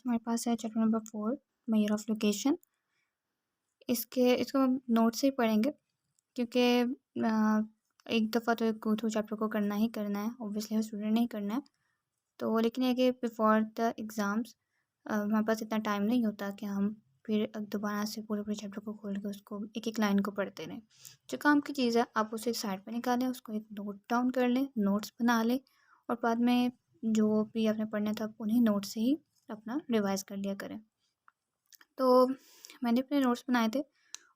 हमारे पास है chapter number 4 measure of location. इसको हम नोट से ही पढ़ेंगे क्योंकि एक दफ़ा तो गो थ्रू चैप्टर को करना ही करना है, ऑब्वियसली स्टूडेंट नहीं करना है। तो लेकिन ये कि बिफोर द एग्ज़ाम्स हमारे पास इतना टाइम नहीं होता कि हम फिर दोबारा से पूरे पूरे चैप्टर को खोल के उसको एक एक लाइन को पढ़ते रहें। जो काम की चीज़ है आप उसे साइड पे निकालें, उसको एक नोट डाउन कर लें, नोट्स बना लें और बाद में जो भी आपने पढ़ना था आप उन्हीं नोट से ही अपना रिवाइज कर लिया करें। तो मैंने अपने नोट्स बनाए थे,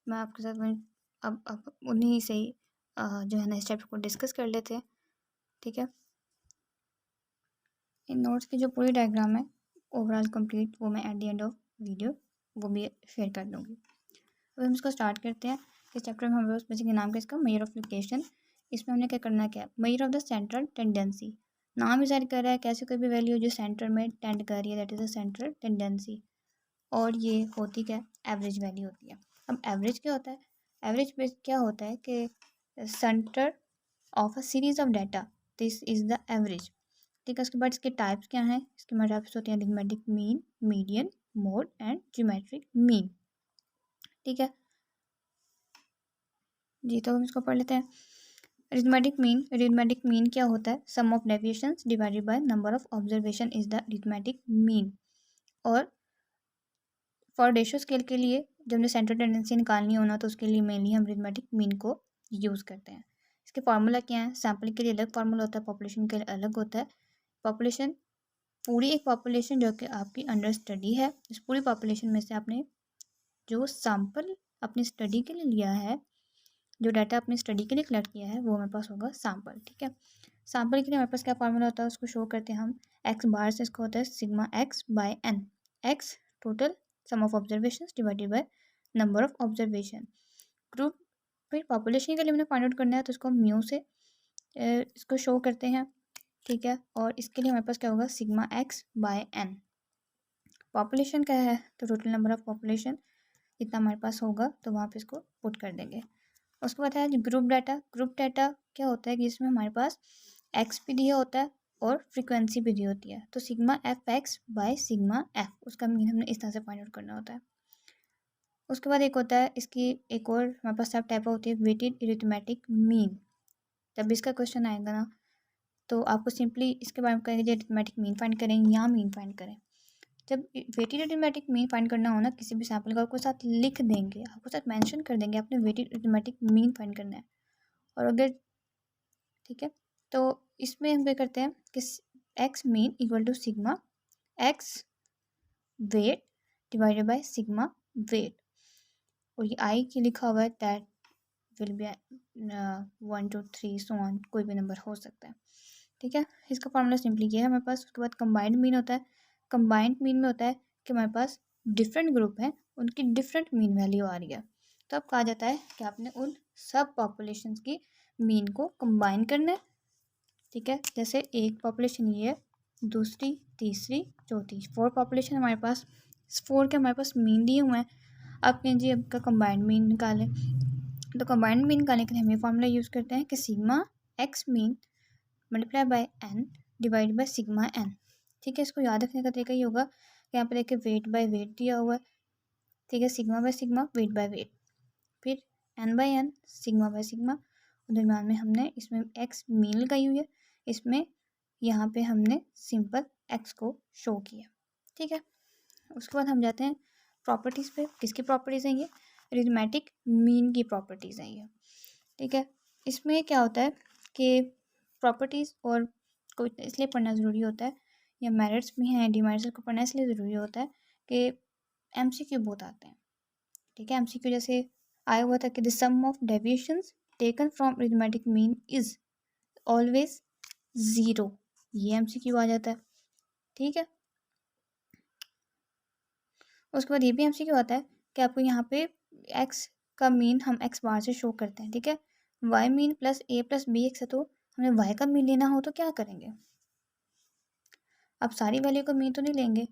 मैं आपके साथ में अब उन्हीं से ही जो है ना इस चैप्टर को डिस्कस कर लेते हैं। ठीक है, इन नोट्स की जो पूरी डायग्राम है ओवरऑल कंप्लीट वो मैं at the end of video वो भी शेयर कर दूँगी। अब हम इसको स्टार्ट करते हैं। इस चैप्टर में हमारे पास बेसिकली नाम का इसका मेजर ऑफ लोकेशन। इसमें हमने क्या करना क्या है, measure of the central tendency. नाम ही जाहिर कर रहा है कैसे कोई भी वैल्यू जो सेंटर में टेंड कर रही है, that is the central tendency. और ये होती क्या है, एवरेज वैल्यू होती है। अब एवरेज क्या होता है, एवरेज बेस क्या होता है कि centre of a series of data, this is the average. ठीक है, उसके बाद इसके टाइप्स क्या हैं, इसके हमारे टाइप्स होते हैं arithmetic mean, median, mode and geometric mean. ठीक है जी, तो हम इसको पढ़ लेते हैं। अरिथमेटिक मीन क्या होता है, sum of deviations divided by number of observation is the arithmetic mean. और फॉर रेशियो स्केल के लिए जब हमने सेंट्रल टेंडेंसी निकालनी होना तो उसके लिए मेनली हम अरिथमेटिक मीन को यूज़ करते हैं। इसके फार्मूला क्या है, सैम्पल के लिए अलग फार्मूला होता है, पॉपुलेशन के लिए अलग होता है। पॉपुलेशन पूरी एक पॉपुलेशन जो कि आपकी अंडर स्टडी है, इस पूरी पॉपुलेशन में से आपने जो सैम्पल अपनी स्टडी के लिए लिया है, जो डाटा अपनी स्टडी के लिए कलेक्ट किया है वो हमारे पास होगा सैम्पल। ठीक है, सैम्पल के लिए हमारे पास क्या फार्मूला होता है उसको शो करते हैं हम एक्स बार से। इसको होता है sigma x by n, x total sum of observation divided by number of observation. Group फिर पॉपुलेशन के लिए हमने फाइंड आउट करना है तो इसको हम म्यू से इसको शो करते हैं। ठीक है, और इसके लिए हमारे पास क्या होगा, sigma x by n. Population क्या है तो टोटल नंबर ऑफ पॉपुलेशन जितना हमारे पास होगा तो वहाँ पे इसको पुट कर देंगे। उसके बाद है ग्रुप डाटा। ग्रुप डाटा क्या होता है कि इसमें हमारे पास एक्स भी दिया होता है और फ्रीक्वेंसी भी दी होती है, तो sigma F x by sigma F, उसका मीन हमने इस तरह से फाइंड आउट करना होता है। उसके बाद एक होता है इसकी एक और हमारे पास सब टाइप होती है वेटेड अरिथमेटिक मीन। जब इसका क्वेश्चन आएगा ना तो आपको सिंपली इसके बारे में कहेंगे अरिथमेटिक मीन फाइंड करें या मीन फाइंड करें। जब वेटेड अरिथमेटिक मीन फाइंड करना हो ना किसी भी सैम्पल का, आपको साथ लिख देंगे, आपको साथ मेंशन कर देंगे आपने वेटेड अरिथमेटिक मीन फाइंड करना है। और अगर ठीक है तो इसमें हम क्या करते हैं कि x mean equal to sigma x weight divided by sigma weight, और ये आई की लिखा हुआ है that will be 1 2 3 so on, कोई भी नंबर हो सकता है। ठीक है, इसका फॉर्मूला सिंपली ये है हमारे पास। उसके बाद कंबाइंड मीन होता है। कंबाइंड मीन में होता है कि हमारे पास डिफरेंट ग्रुप हैं, उनकी डिफरेंट मीन वैल्यू आ रही है, तो अब कहा जाता है कि आपने उन सब पॉपुलेशन की मीन को कंबाइन करना है। ठीक है, जैसे एक पॉपुलेशन ये है, दूसरी, तीसरी, चौथी, 4 पॉपुलेशन हमारे पास, 4 के हमारे पास मीन दिए हुए हैं। अब कहें जी आपका कंबाइंड मीन निकालें, तो कंबाइंड मीन निकालने के लिए हम ये फार्मूला यूज़ करते हैं कि sigma x mean multiply by n divide by sigma n. ठीक है, इसको याद रखने का तरीका ये होगा कि यहाँ पर देखिए वेट बाय वेट दिया हुआ है। ठीक है, sigma by sigma, weight by weight, फिर N by N, sigma by sigma, और दरम्यान में हमने इसमें एक्स मीन लगाई हुई है, इसमें यहाँ पे हमने सिंपल एक्स को शो किया। ठीक है, उसके बाद हम जाते हैं प्रॉपर्टीज़ पे। किसकी प्रॉपर्टीज़ हैं ये, अरिथमेटिक मीन की प्रॉपर्टीज़ हैं ये। ठीक है, इसमें क्या होता है कि प्रॉपर्टीज़ और को इसलिए पढ़ना ज़रूरी होता है, या मेरिट्स भी हैं, डिमेरिट्स को पढ़ना इसलिए ज़रूरी होता है कि एमसीक्यू बहुत आते हैं। ठीक है, एमसीक्यू जैसे आया हुआ था कि the sum of deviations taken from arithmetic mean is always 0, ये एमसीक्यू आ जाता है। ठीक है, उसके बाद ये भी एमसीक्यू आता है कि आपको यहाँ पे एक्स का मीन हम एक्स बार से शो करते हैं। ठीक है, वाई मीन प्लस ए प्लस बी एक्स है, तो हमें वाई का मीन लेना हो तो क्या करेंगे, अब सारी वैल्यू का मीन तो नहीं लेंगे,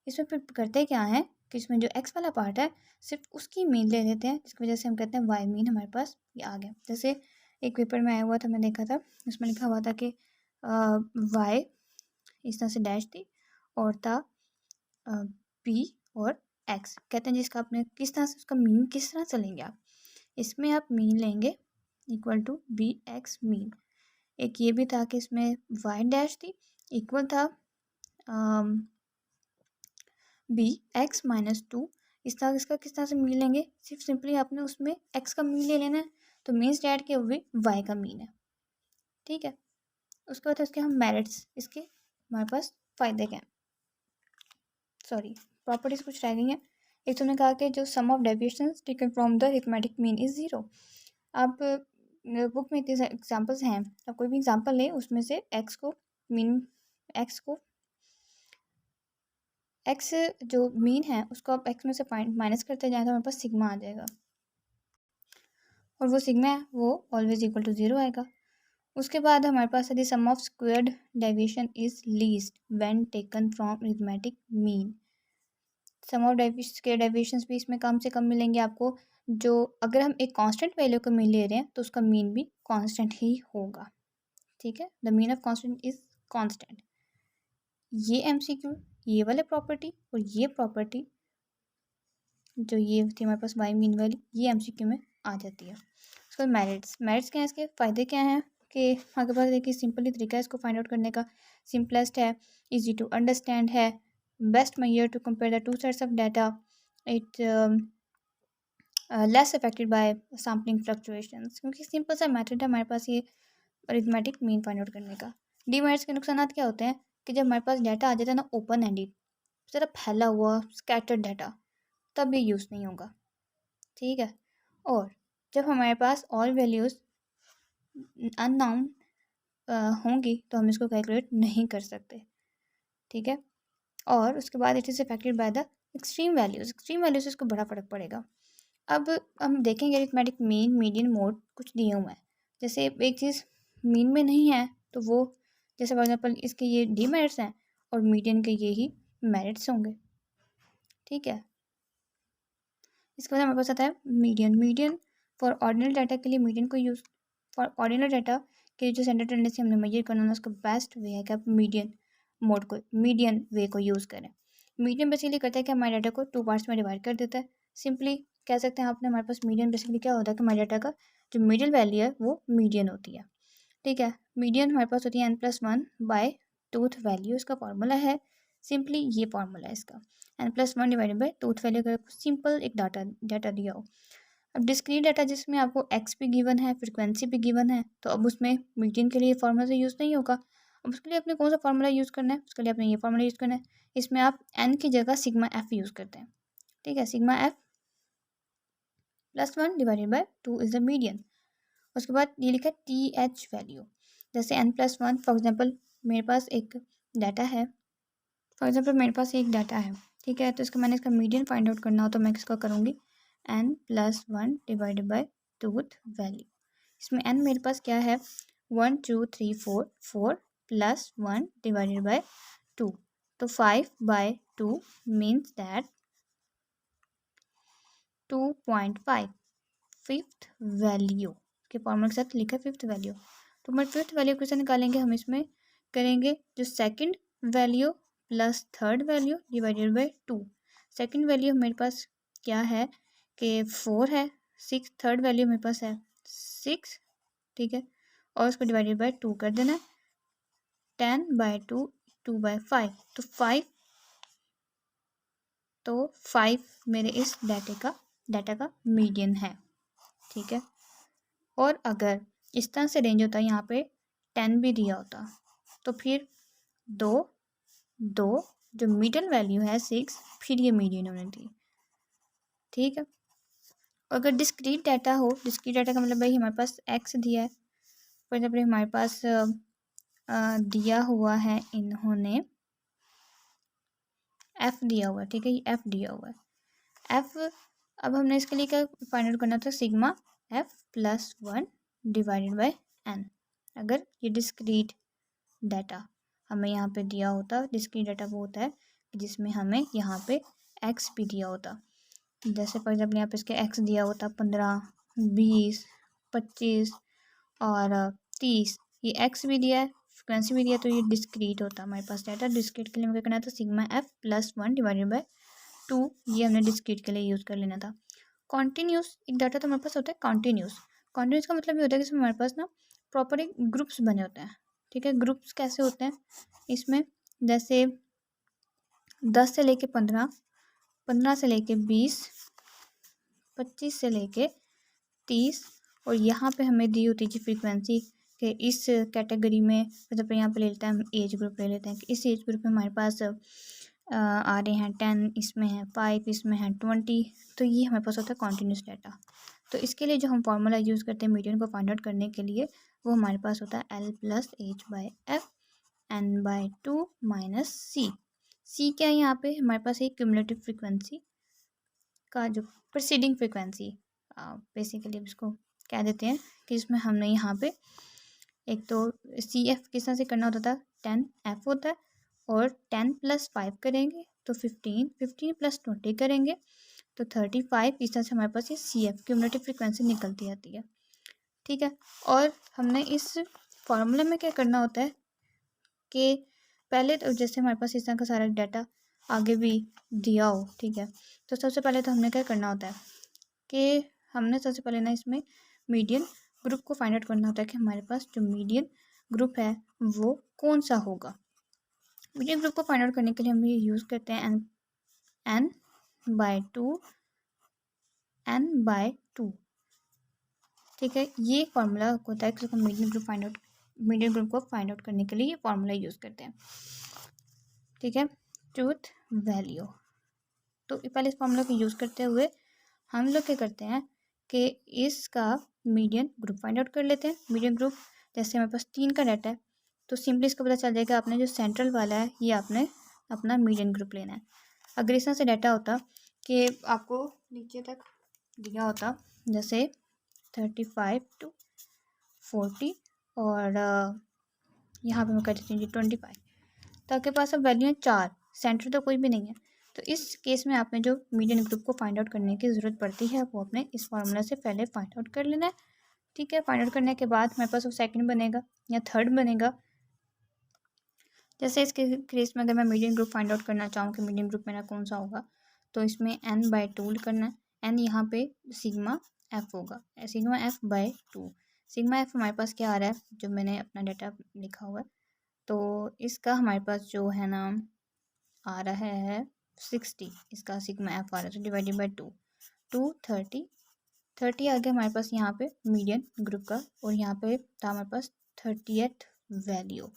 इसमें फिर करते क्या है कि इसमें जो एक्स वाला पार्ट है सिर्फ उसकी मीन ले लेते हैं, जिसकी वजह से हम कहते हैं वाई मीन हमारे पास ये आ गया। जैसे एक पेपर में आया हुआ था, मैं देखा था, उसमें लिखा हुआ था कि वाई इस तरह से डैश थी और था बी और एक्स। कहते हैं जिसका आपने किस तरह से उसका मीन किस तरह से लेंगे आप, इसमें आप मीन लेंगे equal to b x mean. एक ये भी था कि इसमें वाई डैश थी इक्वल था बी एक्स माइनस टू। इस तरह इसका किस तरह से मीन लेंगे, सिर्फ सिंपली आपने उसमें एक्स का मीन ले लेना है, तो मीन्स डैट के हुए वाई का मीन है। ठीक है, उसके बाद इसके हम मेरिट्स, इसके हमारे पास फ़ायदे क्या हैं, सॉरी प्रॉपर्टीज़ कुछ रह गई हैं। एक तुमने कहा कि जो sum of deviations taken from the arithmetic mean is zero. आप बुक में इतने एग्जाम्पल्स हैं, आप कोई भी एग्जाम्पल लें उसमें से एक्स को एक्स जो मीन है उसको आप एक्स में से माइनस करते जाएँ तो हमारे पास सिग्मा आ जाएगा, और वो सिग्मा है वो ऑलवेज इक्वल टू ज़ीरो आएगा। उसके बाद हमारे पास है the sum of squared deviation is least when taken from arithmetic mean. Sum of square deviations भी इसमें कम से कम मिलेंगे आपको, जो अगर हम एक कांस्टेंट वैल्यू का मीन ले रहे हैं तो उसका मीन भी कांस्टेंट ही होगा। ठीक है, the mean of constant is constant. ये एमसीक्यू, ये वाले प्रॉपर्टी और ये प्रॉपर्टी जो ये थी हमारे पास वाई मीन वाली, ये एमसीक्यू में आ जाती है। उसके बाद मेरिट्स क्या है, इसके फ़ायदे क्या हैं कि हमारे पास देखिए सिंपली तरीका है इसको फाइंड आउट करने का, सिंपलेस्ट है, इजी टू अंडरस्टैंड है, best measure to compare the two sets of data, it less affected by sampling fluctuations, क्योंकि सिंपल सा मेथड है हमारे पास ये अरिथमेटिक मीन फाइंड आउट करने का। डीमेरिट्स के नुकसान क्या होते हैं कि जब हमारे पास डाटा आ जाता है ना ओपन एंडेड, ज़रा फैला हुआ स्कैटर्ड डाटा, तब ये यूज़ नहीं होगा। ठीक है, और जब हमारे पास ऑल वैल्यूज़ अननाउन होंगी तो हम इसको कैलकुलेट नहीं कर सकते। ठीक है, और उसके बाद it is affected by the extreme values से इसको बड़ा फ़र्क पड़ेगा। अब हम देखेंगे अरिथमेटिक मीन मीडियन मोड कुछ दिए हुए हैं, जैसे एक चीज़ मीन में नहीं है तो वो, जैसे फॉर एग्जांपल इसके ये डीमेरिट्स हैं और मीडियन के ये ही मेरिट्स होंगे। ठीक है, इसके बाद हमारे पास आता है मीडियन फॉर ऑर्डिनल डाटा के लिए मीडियन को यूज़, फॉर ऑर्डिनल डाटा के जो सेंटर टेंडेंसी हमने मेजर करना है उसका बेस्ट वे है कि आप मीडियन वे को यूज़ करें। मीडियन बेसिकली करता है कि हमारे डाटा को टू पार्ट्स में डिवाइड कर देता है। सिंपली कह सकते हैं आपने, हमारे पास मीडियन बेसिकली क्या होता है कि हमारे डाटा का जो मिडिल वैल्यू है वो मीडियन होती है। ठीक है, मीडियन हमारे पास होती है n+1 बाय टूथ वैल्यू, इसका फॉर्मूला है सिंपली ये फॉर्मूला है इसका, n+1 divided by twoth value, अगर सिंपल एक डाटा दिया हो। अब डिस्क्रीट डाटा जिसमें आपको एक्स भी गिवन है, फ्रिक्वेंसी भी गिवन है, तो अब उसमें मीडियन के लिए फार्मूला से यूज़ नहीं होगा। अब उसके लिए आपने कौन सा फार्मूला यूज़ करना है, उसके लिए आपने ये फार्मूला यूज़ करना है। इसमें आप एन की जगह सिग्मा एफ यूज़ करते हैं। ठीक है, sigma f +1 divided by 2 is the median. उसके बाद ये लिखा है टी एच वैल्यू, जैसे n+1 फॉर एग्जाम्पल मेरे पास एक डाटा है, ठीक है, तो इसका मैंने इसका मीडियन फाइंड आउट करना हो तो मैं किसका करूँगी, n+1 divided by twoth value. इसमें n मेरे पास क्या है 1 2 3 4, 4 + 1 डिवाइडेड बाई 2, तो 5/2 मीन्स दैट 2.5 फिफ्थ वैल्यू के फॉर्मूले के साथ लिखा है फिफ्थ वैल्यू। तो हमारे फिफ्थ वैल्यू कैसे निकालेंगे, हम इसमें करेंगे जो second value plus third value divided by 2। Second value मेरे पास क्या है कि 4 है, 6, थर्ड वैल्यू मेरे पास है 6। ठीक है, और उसको डिवाइडेड बाई 2 कर देना, 10/2 2/5, तो 5 मेरे इस डाटा का मीडियन है। ठीक है, और अगर इस तरह से रेंज होता है, यहाँ पे 10 भी दिया होता, तो फिर दो जो मिडल वैल्यू है 6, फिर ये मीडियन होनी थी। ठीक है, अगर डिस्क्रीट डाटा हो, डिस्क्रीट डाटा का मतलब भाई हमारे पास एक्स दिया है, फॉर एग्जाम्पल हमारे पास दिया हुआ है इन्होंने एफ दिया हुआ है। ठीक है, ये एफ दिया हुआ है एफ। अब हमने इसके लिए क्या फाइंड आउट करना था, sigma f +1 divided by n. अगर ये डिस्क्रीट डाटा हमें यहाँ पे दिया होता, डिस्क्रीट डाटा वो होता है जिसमें हमें यहाँ पे एक्स भी दिया होता, जैसे फॉर एग्जाम्पल यहाँ पे इसके एक्स दिया होता 15, 20, 25 और 30, ये एक्स भी दिया है, फ्रिक्वेंसी भी दिया, तो ये डिस्क्रीट होता हमारे पास डाटा। डिस्क्रीट के लिए हमें क्या करना था, सिग्मा एफ +1 डिवाइडेड बाई 2 ये हमने डिस्क्रीट के लिए यूज़ कर लेना था। कॉन्टीन्यूस एक डाटा तो हमारे पास होता है कॉन्टीन्यूस। कॉन्टीन्यूस का मतलब ये होता है कि इसमें हमारे पास ना प्रॉपर एक ग्रुप्स बने होते हैं। ठीक है, ग्रुप्स कैसे होते हैं इसमें, जैसे 10 से लेके 15, 15 से लेके 20, 25 से लेके 30, और यहाँ पे हमें दी होती है फ्रीक्वेंसी कि इस कैटेगरी में, मतलब यहाँ पे ले लेते हैं हम एज ग्रुप ले लेते हैं कि इस एज ग्रुप में हमारे पास आ रहे हैं 10, इसमें है 5, इसमें है 20। तो ये हमारे पास होता है कॉन्टीन्यूस डाटा। तो इसके लिए जो हम फार्मूला यूज़ करते हैं मीडियन को फाइंड आउट करने के लिए, वो हमारे पास होता है L plus H by F N by 2 minus C. C क्या है यहाँ पे हमारे पास एक क्यूमुलेटिव फ्रिक्वेंसी का जो प्रीसीडिंग फ्रिक्वेंसी, बेसिकली इसको कह देते हैं कि इसमें हमने यहाँ पे एक तो सी एफ किस तरह से करना होता था, 10 एफ होता है और 10 प्लस 5 करेंगे तो 15, 15 प्लस 20 करेंगे तो 35। इस तरह से हमारे पास ये सी एफ क्यूमुलेटिव फ्रिक्वेंसी निकलती आती है। ठीक है, और हमने इस फॉर्मूले में क्या करना होता है कि पहले तो जैसे हमारे पास इस तरह का सारा डाटा आगे भी दिया हो, ठीक है, तो सबसे पहले तो हमने क्या करना होता है कि हमने सबसे पहले ना इसमें मीडियन ग्रुप को फाइंड आउट करना होता है कि हमारे पास जो मीडियन ग्रुप है वो कौन सा होगा। मीडियन ग्रुप को फाइंड आउट करने के लिए हम ये यूज़ करते हैं n बाय 2 n बाय 2। ठीक है, ये फार्मूला होता है कि मीडियन ग्रुप को फाइंड आउट करने के लिए ये फार्मूला यूज़ करते हैं। ठीक है, ट्रूथ वैल्यू। तो पहले इस फार्मूला को यूज़ करते हुए हम लोग क्या करते हैं कि इसका मीडियन ग्रुप फाइंड आउट कर लेते हैं। मीडियन ग्रुप जैसे हमारे पास 3 का डाटा है तो सिंपली इसका पता चल जाएगा, आपने जो सेंट्रल वाला है ये आपने अपना मीडियन ग्रुप लेना है। अगर इस तरह से डाटा होता कि आपको नीचे तक दिया होता जैसे 35 to 40 और यहाँ पे मैं कर देती हूँ 25, तो आपके पास अब वैल्यू है 4, सेंटर तो कोई भी नहीं है। तो इस केस में आपने जो मीडियन ग्रुप को फाइंड आउट करने की ज़रूरत पड़ती है वो अपने इस फार्मूला से पहले फाइंड आउट कर लेना है। ठीक है, फाइंड आउट करने के बाद हमारे पास वो सेकंड बनेगा या थर्ड बनेगा। जैसे इसके केस में अगर मैं मीडियन ग्रुप फाइंड आउट करना चाहूँ कि मीडियन ग्रुप मेरा कौन सा होगा, तो इसमें n बाई 2 करना है। n यहाँ पे सिग्मा एफ होगा, sigma F by 2। Sigma F हमारे पास क्या आ रहा है, जो मैंने अपना डाटा लिखा हुआ है, तो इसका हमारे पास जो है ना आ रहा है 60, इसका सिग्मा एफ आ रहा है, तो डिवाइडेड बाई 2 30 30 आ गया हमारे पास यहाँ पे मीडियन ग्रुप का, और यहाँ पे था हमारे पास 30th वैल्यू।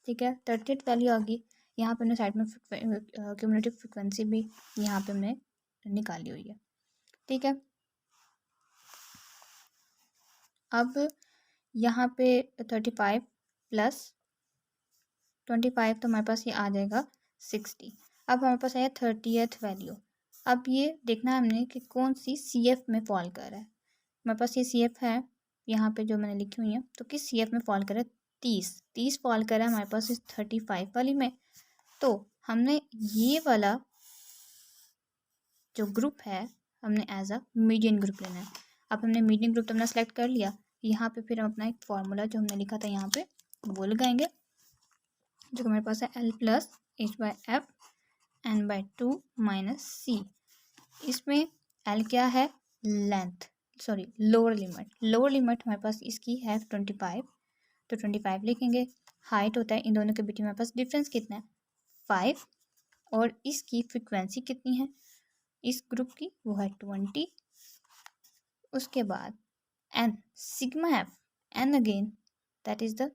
ठीक है, 30th वैल्यू आ गई। यहाँ पे हमने साइड में क्यूमुलेटिव फ्रिक्वेंसी भी यहाँ पे हमने निकाली हुई है। ठीक है, अब यहाँ पे 35 प्लस 25 तो हमारे पास ये आ जाएगा 60। अब हमारे पास आया 30th वैल्यू। अब ये देखना है हमने कि कौन सी सी एफ में फॉल कर रहा है। हमारे पास ये सी एफ है यहाँ पे जो मैंने लिखी हुई है, तो किस सी एफ में फॉल कर रहा है, 30 फॉल कर रहा है हमारे पास इस 35 वाली में। तो हमने ये वाला जो ग्रुप है हमने एज अ मीडियन ग्रुप लेना है। अब हमने मीडियन ग्रुप तो हमने सेलेक्ट कर लिया, यहाँ पे फिर हम अपना एक फार्मूला जो हमने लिखा था यहाँ पे वो लगाएंगे, जो हमारे पास है L plus H by F N by 2 minus C. इसमें L क्या है, length, sorry lower limit. Lower limit हमारे पास इसकी है 25, तो 25 लिखेंगे। हाइट होता है इन दोनों के बीच में हमारे पास डिफरेंस कितना है, 5, और इसकी फ्रिक्वेंसी कितनी है इस ग्रुप की, वो है 20। उसके बाद n sigma F, n again that is the,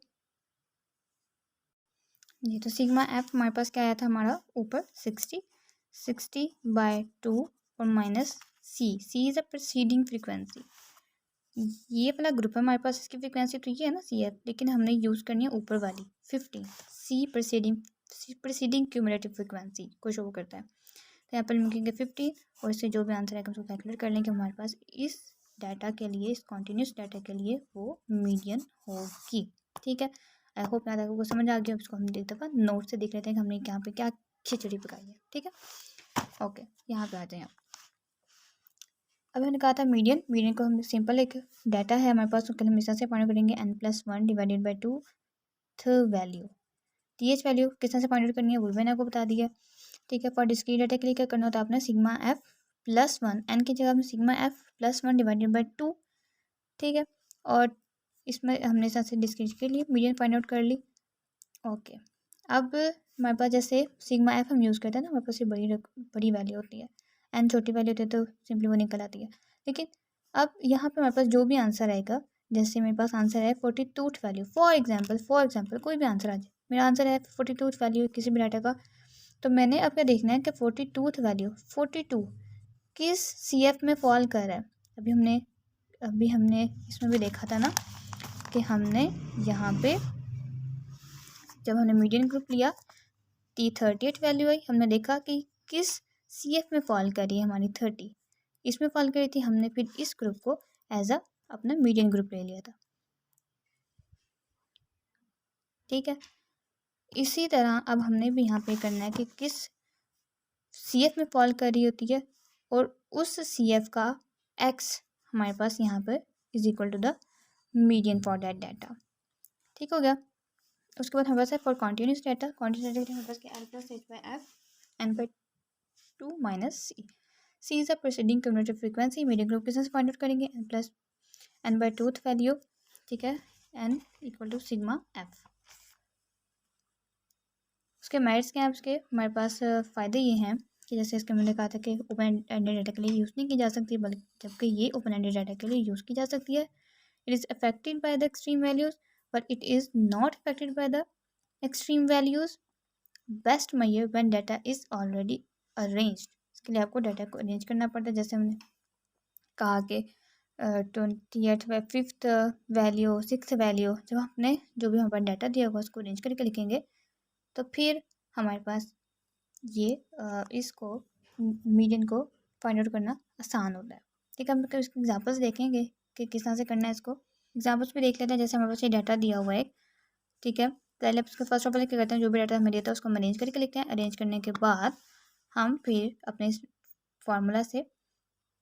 ये तो सिग्मा एफ हमारे पास क्या आया था हमारा ऊपर 60 बाय 2 और minus c is a preceding frequency. ये वाला ग्रुप है हमारे पास, इसकी फ्रिक्वेंसी तो ये है ना सी एफ, लेकिन हमने यूज़ करनी है ऊपर वाली 15, सी प्रीसीडिंग क्यूमुलेटिव फ्रिक्वेंसी को शो करता है। तो यहाँ पर लिखेंगे 50 और इससे जो भी आंसर है हम उसको कैलकुलेट कर लेंगे। हमारे पास इस डाटा के लिए, इस कॉन्टीन्यूस डाटा के लिए वो मीडियन होगी। ठीक है, आई होप यहाँ तक आपको समझ आ गया। उसको हम एक दफ़ा नोट से देख लेते हैं कि हमने यहाँ पे क्या खिचड़ी पकाई है। ठीक है, ओके, यहाँ पे आ जाए आप। अब मैंने कहा था मीडियन को हम सिंपल एक डाटा है हमारे पास, उसके लिए हमेशा से फाइंड करेंगे n+1 डिवाइडेड बाई 2 थ वैल्यू। टी एच वैल्यू किस तरह से फाइंड आउट करनी है वो मैंने आपको बता दिया। ठीक है। फॉर डिस्क्रीट डाटा के लिए क्या करना होता है आपने, sigma F plus one, n की जगह आपने sigma F plus one divided by two, ठीक है। और इसमें हमने साथ से डिस्क्रीट के लिए मीडियन फाइंड आउट कर ली। ओके, अब हमारे पास जैसे सिग्मा एफ हम यूज़ करते हैं ना, हमारे पास ये बड़ी वैल्यू होती है, एन छोटी वैल्यू होती है तो सिंपली वो निकल आती है। लेकिन अब यहाँ पे हमारे पास जो भी आंसर आएगा, जैसे मेरे पास आंसर है 42th वैल्यू, फॉर एग्जांपल कोई भी आंसर आ जाए, मेरा आंसर है 42th वैल्यू किसी भी डाटा का, तो मैंने अब क्या देखना है कि 42th वैल्यू 42 किस CF में फॉल कर रहा है। अभी हमने इसमें भी देखा था ना कि हमने यहाँ पे जब हमने मीडियन ग्रुप लिया 38 वैल्यू आई, हमने देखा कि किस CF में फॉल कर रही है हमारी 30, इसमें फॉल करी थी, हमने फिर इस ग्रुप को एज अ अपना मीडियन ग्रुप ले लिया था, ठीक है। इसी तरह अब हमने भी यहाँ पे करना है कि किस CF में फॉल कर रही होती है और उस CF का X हमारे पास यहाँ पर is equal to the median for that data, ठीक हो गया। उसके बाद हमारे पास है for continuous data, continuous data हमारे पास L plus H by F N by two minus c is the proceeding cumulative frequency, median group के साथ फाइंड आउट करेंगे n plus n by twoth value, ठीक है, n equal to sigma f. उसके merits क्या हैं उसके, हमारे पास फ़ायदे ये हैं कि जैसे इसके मैंने कहा था कि ओपन एंडेड डाटा के लिए यूज़ नहीं की जा सकती, बल्कि जबकि ये ओपन एंडेड डाटा के लिए यूज़ की जा सकती है। It is affected by the extreme values but it is not affected by the extreme values. Best measure when data is already arranged, इसके लिए आपको डाटा को अरेंज करना पड़ता है। जैसे हमने कहा कि 28 5th वैल्यू 6th वैल्यू, जब आपने जो भी हमारे डाटा दिया होगा उसको अरेंज करके लिखेंगे तो फिर हमारे पास ये इसको मीडियन को फाइंड आउट करना आसान होता है, ठीक है। हम इसके एग्जांपल्स देखेंगे कि किस तरह से करना है इसको, एग्जांपल्स भी देख लेते हैं। जैसे हमारे पास ये डाटा दिया हुआ है, ठीक है, पहले उसको फर्स्ट ऑफ ऑल क्या करते हैं, जो भी डाटा हमें दिया था उसको हम अरेंज करके लिखते हैं। अरेंज करने के बाद हम फिर अपने इस फार्मूला से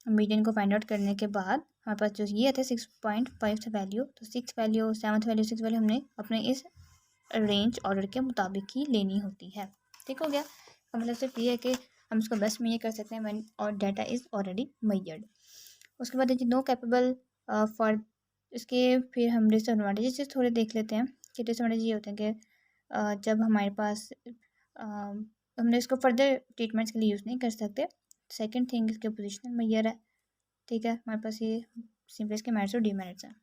मीडियन को फाइंड आउट करने के बाद हमारे पास जो ये था 6.5 वैल्यू, तो 6 वैल्यू 7th वैल्यू 6 वैल्यू हमने अपने इस रेंज ऑर्डर के मुताबिक ही लेनी होती है, ठीक हो गया। मतलब सिर्फ ये है कि हम इसको बेस्ट में ये कर सकते हैं व्हेन और डाटा इज़ ऑलरेडी मेजर्ड। उसके बाद देखिए नो कैपेबल फॉर, इसके फिर हम डिसएडवांटेजेस थोड़े देख लेते हैं कि डिसएडवांटेज ये होते हैं कि जब हमारे पास हमने इसको फर्दर ट्रीटमेंट्स के लिए यूज़ नहीं कर सकते। सेकेंड थिंग इसके पोजिशनल मेजर है, ठीक है, हमारे पास ये सिंपल इसके मेरिट्स और डीमेरिट्स हैं।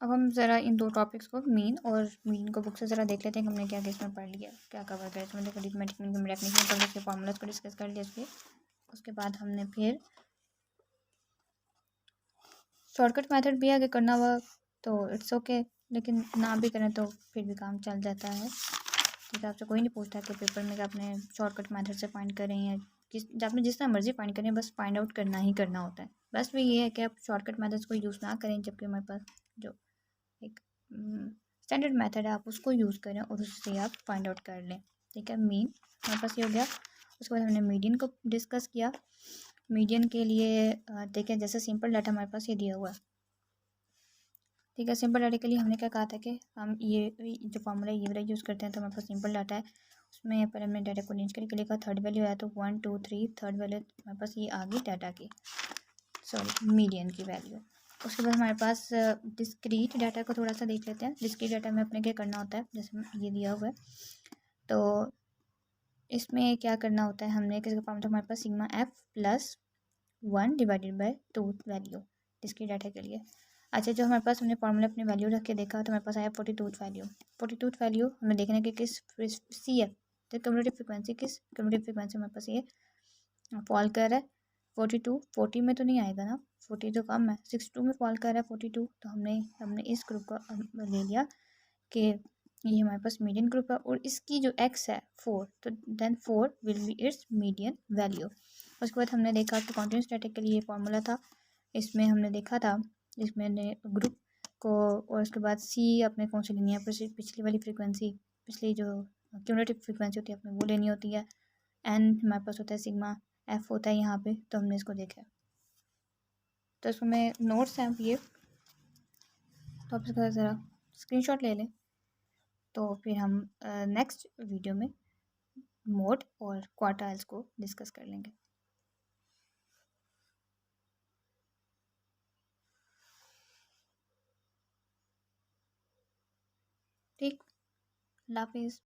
अब हम ज़रा इन दो टॉपिक्स को मीन और मीन को बुक से ज़रा देख लेते हैं कि हमने क्या इसमें पढ़ लिया, क्या कवर किया इसमें। देखो अरिथमेटिक मीन के डेफिनेशन पढ़ लिया, फार्मूलाज को डिस्कस कर लिया इसके। उसके बाद हमने फिर शॉर्टकट मेथड भी आगे करना हुआ तो इट्स ओके, लेकिन ना भी करें तो फिर भी काम चल जाता है, ठीक है। आपसे कोई नहीं पूछता कि पेपर में आपने शॉर्टकट मेथड से फाइंड करें या आपने जिस तरह मर्जी फाइंड करें, बस फाइंड आउट करना ही करना होता है। बस भी ये है कि आप शॉर्टकट मेथड्स को यूज़ ना करें, जबकि हमारे पास जो एक स्टैंडर्ड मेथड है आप उसको यूज़ करें और उससे आप फाइंड आउट कर लें, ठीक है। मीन हमारे पास ये हो गया। उसके बाद हमने मीडियन को डिस्कस किया। मीडियन के लिए देखें, जैसे सिंपल डाटा हमारे पास ये दिया हुआ है, ठीक है। सिंपल डाटा के लिए हमने क्या कहा था कि हम ये जो फॉर्मूला ये वाला यूज़ करते हैं, तो हमारे पास सिंपल डाटा है, उसमें पहले हमने डाटा को अरेंज करके लिखा, थर्ड वैल्यू आया तो 1 2 3, थर्ड वैल्यू हमारे पास ये आ गई डाटा की, सॉरी मीडियन की वैल्यू। उसके बाद हमारे पास डिस्क्रीट डाटा को थोड़ा सा देख लेते हैं। डिस्क्रीट डाटा में अपने क्या करना होता है, जैसे ये दिया हुआ है तो इसमें क्या करना होता है, हमने किसी का फॉर्मूला हमारे पास sigma F plus 1 divided by 2 value discrete data के लिए। अच्छा, जो हमारे पास हमने फॉर्मूला अपनी वैल्यू रख के देखा तो हमारे पास आया 42th वैल्यू। 42th वैल्यू हमें देखना है कि किस CF तो क्यूमुलेटिव फ्रीक्वेंसी, किस क्यूमुलेटिव फ्रीक्वेंसी हमारे पास ये फॉल कर रहा है। 42 40 में तो नहीं आएगा ना, 40 तो कम है, 62 में फॉल कर रहा है 42, तो हमने इस ग्रुप का ले लिया कि ये हमारे पास मीडियन ग्रुप है और इसकी जो x है 4, तो then 4 will be it's median value. उसके बाद हमने देखा कि कॉन्टिन्यूस डाटा के लिए फॉर्मूला था, इसमें हमने देखा था इसमें ग्रुप को, और उसके बाद C अपने कौन सी लेनी है, पिछली वाली फ्रीक्वेंसी, पिछली जो क्यूमुलेटिव फ्रीक्वेंसी होती है अपने वो लेनी होती है। N हमारे पास होता है सिग्मा, F होता है यहाँ पे, तो हमने इसको देखा। तो इसमें नोट्स हैं ये, तो आप इसका ज़रा स्क्रीनशॉट ले लें, तो फिर हम नेक्स्ट वीडियो में मोड और क्वार्टाइल्स को डिस्कस कर लेंगे। ठीक, अल्लाह हाफिज़।